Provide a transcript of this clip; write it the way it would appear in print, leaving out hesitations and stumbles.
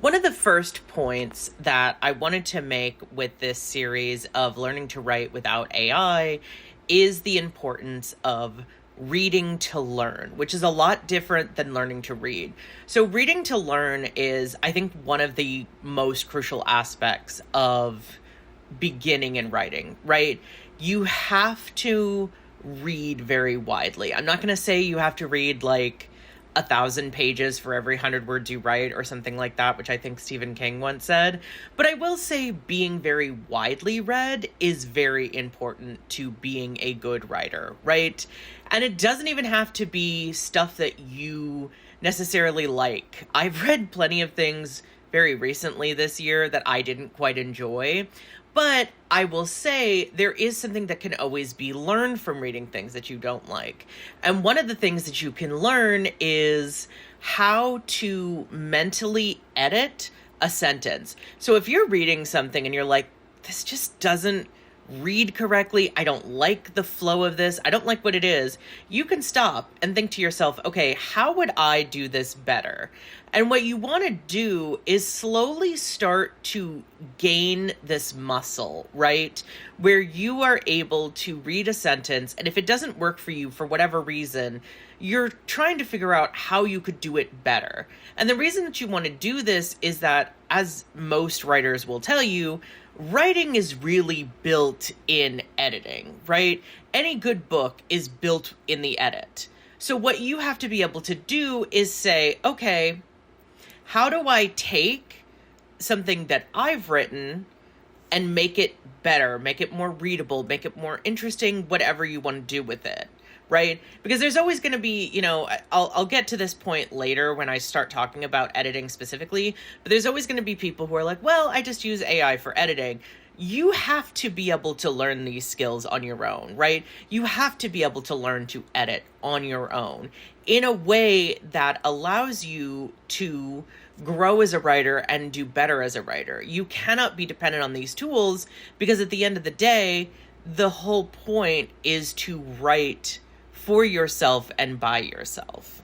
One of the first points that I wanted to make with this series of learning to write without AI is the importance of reading to learn, which is a lot different than learning to read. So, reading to learn is, I think, one of the most crucial aspects of beginning in writing, right? You have to read very widely. I'm not going to say you have to read like 1,000 pages for every 100 words you write or something like that, which I think Stephen King once said. But I will say being very widely read is very important to being a good writer, right? And it doesn't even have to be stuff that you necessarily like. I've read plenty of things very recently this year that I didn't quite enjoy. But I will say there is something that can always be learned from reading things that you don't like. And one of the things that you can learn is how to mentally edit a sentence. So if you're reading something and you're like, this just doesn't read correctly, I don't like the flow of this, I don't like what it is, you can stop and think to yourself, okay, how would I do this better? And what you want to do is slowly start to gain this muscle, right? Where you are able to read a sentence, and if it doesn't work for you for whatever reason, you're trying to figure out how you could do it better. And the reason that you want to do this is that, as most writers will tell you, writing is really built in editing, right? Any good book is built in the edit. So what you have to be able to do is say, okay, how do I take something that I've written and make it better, make it more readable, make it more interesting, whatever you want to do with it, right? Because there's always going to be, I'll get to this point later when I start talking about editing specifically, but there's always going to be people who are like, well, I just use AI for editing. You have to be able to learn these skills on your own, right? You have to be able to learn to edit on your own in a way that allows you to grow as a writer and do better as a writer. You cannot be dependent on these tools because at the end of the day, the whole point is to write for yourself and by yourself.